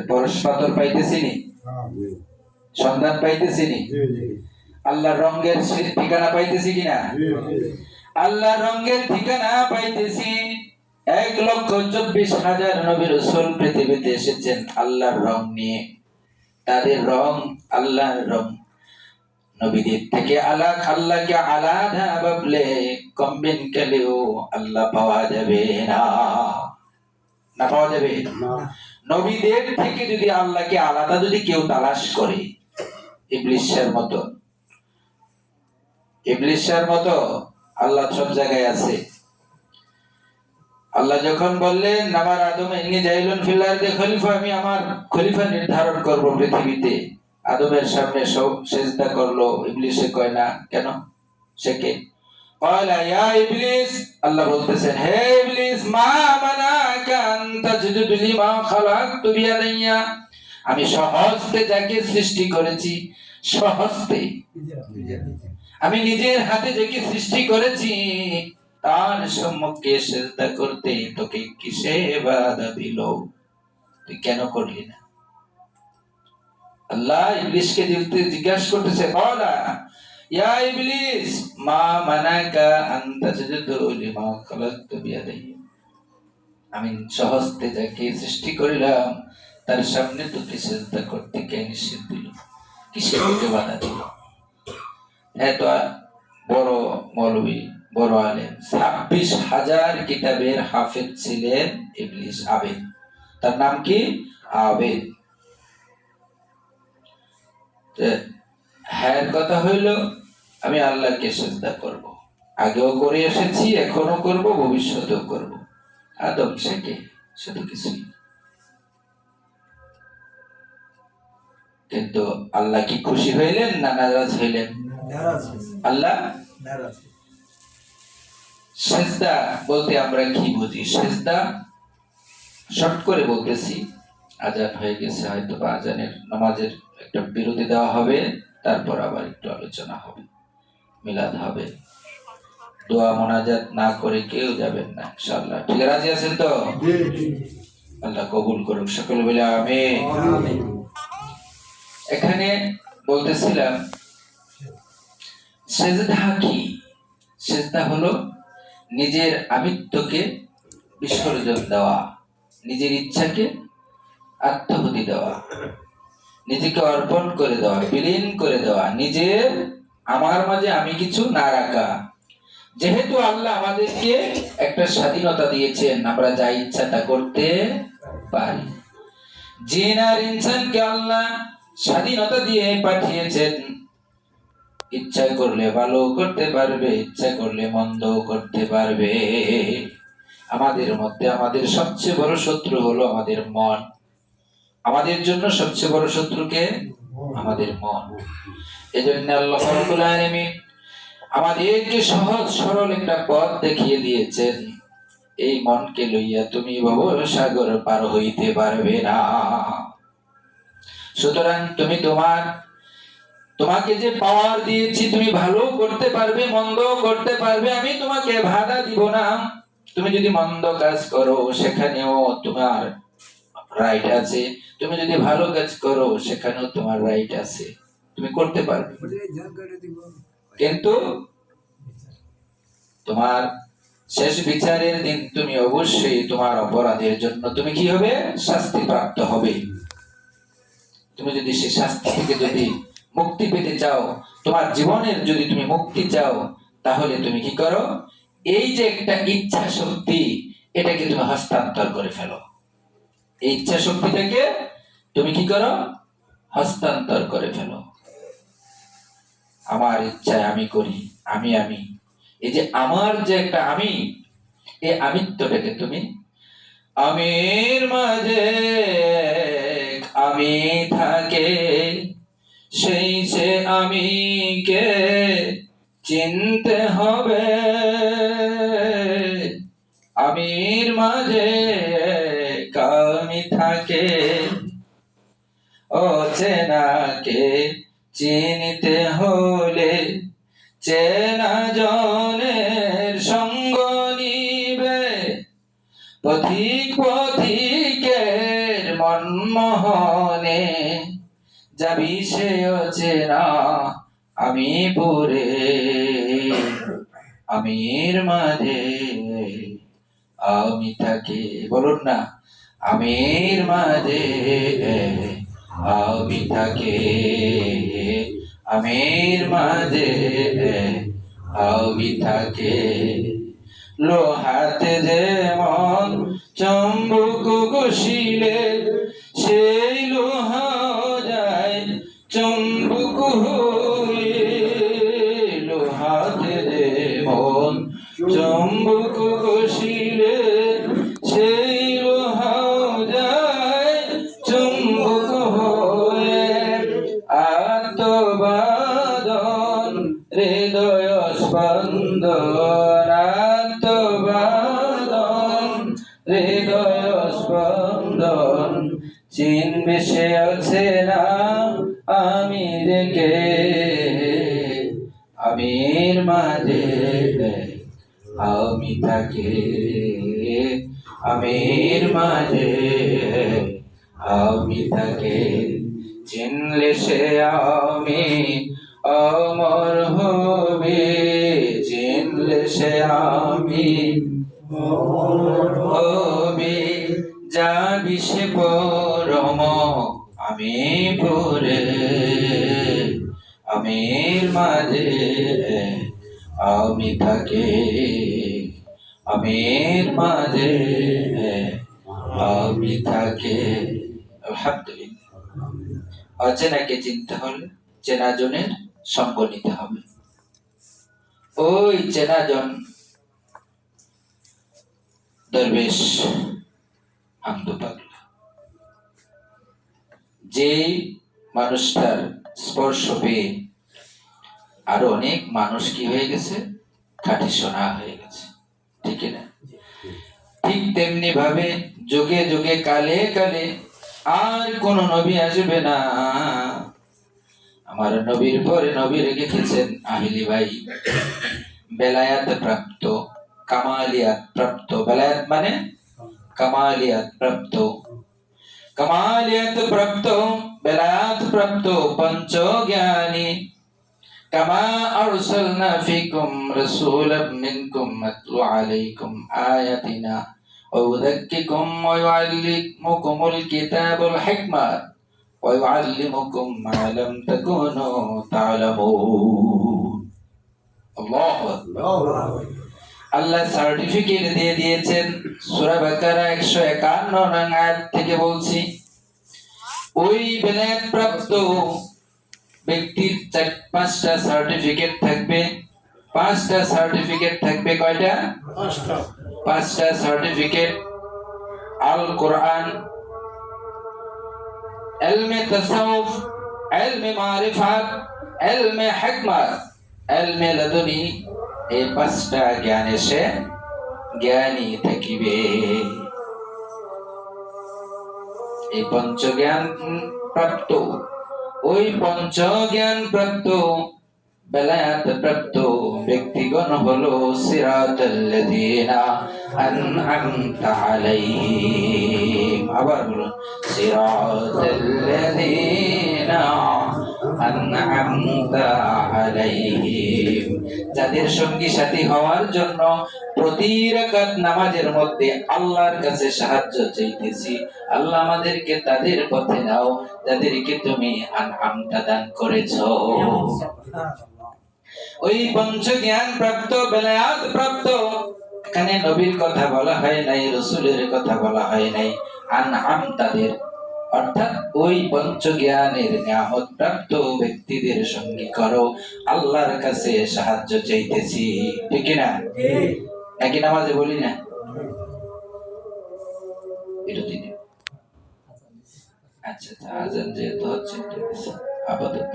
পরশ পাথর পাইতেছি নি, সন্ধান পাইতেছি নি, আল্লাহর রঙের ঠিকানা পাইতেছি কিনা? আল্লাহর রঙের ঠিকানা পাইতেছি। 1,24,000 নবী রাসূল পৃথিবীতে এসেছেন আল্লাহর রং নিয়ে। তাদের রং আল্লাহর রং। নবীদের থেকে আল্লাহকে আলাদা ভাবলে কম্বিন করলেও আল্লাহ পাওয়া যাবে না। না পাওয়া যাবে না। নবীদের থেকে যদি আল্লাহকে আলাদা যদি কেউ তালাশ করে, ইবলিসের মতো, ইবলিসের মতো আল্লাহ সব জায়গায় আছে। আল্লাহ যখন বললেন আমার আদম ইন্নী জাইলুন ফিল আরদি খলিফা, আমি আমার খলিফা নির্ধারণ করব পৃথিবীতে, আদমের সামনে সিজদা করলো। ইবলিসে কয় না কেন? সে কে? ক্বালা ইয়া ইবলিস, আল্লাহ বলতেছেন হে ইবলিস, মা মানাকা আন তাসজুদ লিমা খালাকতু বিয়াদাইয়া, আমি স্বহস্তে যাকে সৃষ্টি করেছি, স্বহস্তে আমি নিজের হাতে যাকে সৃষ্টি করেছি তার সম্মুখে সিজদা করতে তোকে কিসে বাধা দিল? তুই কেন করলি না? আল্লাহ ইবলিসকে জিজ্ঞাসা করতেছে, ক্বালা ইয়া ইবলিস মা মানাকা আন তাসজুদ লিমা খালাকতু বিয়াদাইয়া, আমি স্বহস্তে যাকে সৃষ্টি করিলাম তার সামনে তোকে সিজদা করতে কে নিষেধ দিল? কিসে তোকে বাধা দিল? এত বড় মৌলবী, বড় আলেম, 26,000 কিতাবের হাফেজ ছিলেন ইবলিস, আবেদ। তার নাম কি? আবেদ। হ্যাঁ, কথা হইল আমি আল্লাহকে সিজদা করব, আগেও করে এসেছি, এখনো করব, ভবিষ্যতেও করব। আদম শেখে শুধু কিছুই। কিন্তু আল্লাহ কি খুশি হইলেন না নারাজ হইলেন? আল্লাহ নারাজ। সিজদা বলতে আমরা কি বুঝি? সিজদা শর্ট করে বলতেছি, আজান হয়ে গেছে, হয়তো বা আজানের নামাজের একটা বিরতি দেওয়া হবে, তারপর আবার একটু আলোচনা হবে, মিলাদ হবে। দোয়া মোনাজাত না করে কেউ যাবেন না ইনশাআল্লাহ। ঠিক আছে? রাজি আছেন তো? আল্লাহ কবুল করুক, সকলে বলে আমিন। এখানে বলতেছিলাম সিজদা কি? সিজদা হলো নিজের আমিত্বকে বিসর্জন দেওয়া, নিজের ইচ্ছাকে আত্মাহুতি দেওয়া, নিজেকে অর্পণ করে দেওয়া, বিলীন করে দেওয়া, নিজের আমার মাঝে আমি কিছু না রাখা। যেহেতু আল্লাহ আমাদেরকে একটা স্বাধীনতা দিয়েছেন, আমরা যা ইচ্ছা তা করতে পারি। জিন আর ইনসানকে আল্লাহ স্বাধীনতা দিয়ে পাঠিয়েছেন, ইচ্ছা করলে ভালো করতে পারবে, ইচ্ছা করলে মন্দ করতে পারবে। আমাদের মধ্যে আমাদের সবচেয়ে বড় শত্রু হলো আমাদের মন। আমাদের জন্য সবচেয়ে বড় শত্রুকে আমাদের মন। এজন্য আল্লাহ রাব্বুল আলামিন আমাদেরকে সহজ সরল একটা পথ দেখিয়ে দিয়েছেন, এই মনকে লইয়া তুমি ভবসাগর পার হইতে পারবে না। সুতরাং তুমি তোমাকে যে পাওয়ার দিয়েছি, তুমি ভালো করতে পারবে, মন্দ করতে পারবে, আমি তোমাকে বাধা দিব না। তুমি যদি মন্দ কাজ করো সেখানেও তোমার রাইট আছে, তুমি যদি ভালো কাজ করো সেখানেও তোমার রাইট আছে, তুমি করতে পারবে। কিন্তু তোমার শেষ বিচারের দিন তুমি অবশ্যই তোমার অপরাধের জন্য তুমি কি হবে? শাস্তি প্রাপ্ত হবে। তুমি যদি সেই শাস্তি থেকে যদি মুক্তি পেতে চাও, তোমার জীবনের যদি তুমি মুক্তি চাও, তাহলে তুমি কি করো? এই যে একটা ইচ্ছা শক্তি, এটাকে তুমি হস্তান্তর করে ফেলো। এই ইচ্ছা শক্তিটাকে তুমি কি করো? হস্তান্তর করে ফেলো। আমার ইচ্ছায় আমি করি, আমি এই যে আমার যে একটা আমি, এই আমিত্বটাকে তুমি, আমির মাঝে আমি থাকে, সেই সে আমিকে চিনতে হবে। আমির মাঝে আমি থাকে, অচেনাকে চিনতে হলে চেনা জনের সঙ্গ নিবে। পথিকের মন মোহনে যাবি সে অচেনা আমি পড়ে আমির মাঝে আমি থাকি। বলুন না, আমির মাঝে আমি থাকি, আমির মাঝে আমি থাকে। লোহাতে যেমন চম্বুক ঘষিলে সেই লোহা যায় চম্বুক হয়ে, লোহাতে যেমন চম্বুক ঘষিলে সেই লোহা যায় চম্বুক হয়ে। আত্মবাদন হৃদয় স্পন্দন, আত্মবাদন হৃদয় স্পন্দন চিনবে সে আছে না আমি রেখে আমির মাঝে আমি থাকে, আমির মাঝে আমি থাকে। চিনলে সে আমি অমর হবে, চিনলে সে আমি হবে। যাবি সে পরম আমি পরে আমির মাঝে আমি থাকে, আমির মাঝে আমি থাকে। আলহামদুলিল্লাহ। অচেনাকে চিনতে হলে চেনাজনের সঙ্গ নিতে হবে। ওই চেনাজন দরবেশ হামদু পাগলা, যে মানুষটার স্পর্শ পেয়ে আরো অনেক মানুষ কি হয়ে গেছে, খাঁটি সোনা হয়ে গেছে, ঠিক না? ঠিক তেমনি ভাবে যুগে যুগে কালে কালে আর কোন নবী আসবে না। আমার নবীর পরে নবী রেখেছেন আহলি ভাই বেলায়াত প্রাপ্ত, কামালিয়াত প্রাপ্ত। বেলায়াত মানে কামালিয়াত প্রাপ্ত, কামালিয়াত প্রাপ্ত, বেলায়াত প্রাপ্ত পঞ্চ জ্ঞানী। কামা আরসালনা ফিকুম রাসূলাম মিনকুম ইয়াতলু আলাইকুম আয়াতিনা ওয়া ইউযাক্কিকুম ওয়া ইউআল্লিমুকুমুল কিতাবাল হিকমাত ওয়া ইউআল্লিমুকুম মা লাম তাকুনু তা'লামুন। আল্লাহু আকবার। আল্লাহ সার্টিফিকেট দিয়ে দিয়েছেন। সূরা বাকারা 151 নং আয়াত থেকে বলছি, ওই বেলায়াত প্রাপ্ত ব্যক্তির 5টা সার্টিফিকেট থাকবে। 5টা সার্টিফিকেট থাকবে। কয়টা? 5টা সার্টিফিকেট। আল কোরআন, ইলমে তাসাউফ, ইলমে মারিফাত, ইলমে হিকমত, ইলমে লাদুনি। এই 5টা জ্ঞানে সে জ্ঞানী থাকিবে। এই পঞ্চ জ্ঞান প্রাপ্ত, ওই পঞ্চ জ্ঞান প্রাপ্ত বেলায়াত প্রাপ্ত ব্যক্তিগণ হলো সিরাতাল্লাযীনা আন'আমতা আলাইহিম। আবার বলুন, সিরাতাল্লাযীনা আন'আমতা আলাইহিম। যাদের সঙ্গী সাথী হওয়ার জন্য প্রতি রাকাত নামাজের মধ্যে আল্লাহর কাছে সাহায্য চাইতেছি, আল্লাহ আমাদেরকে তাদের পথে নাও যাদেরকে তুমি আন'আমতা দান করেছো। ওই পঞ্চ জ্ঞান প্রাপ্ত, বেলায়াত প্রাপ্ত। এখানে নবীর কথা বলা হয় নাই, রাসূলের কথা বলা হয় নাই, আন'আমতাদের অর্থাৎ ওই পঞ্চ জ্ঞানের নিয়ামত প্রাপ্ত ব্যক্তিদের সঙ্গী করো, আল্লাহর কাছে সাহায্য চাইতেছি। ঠিক না? নাকি নামাজে বলি না? বিরতি নেই। আচ্ছা, আজান যেহেতু হচ্ছে আপাতত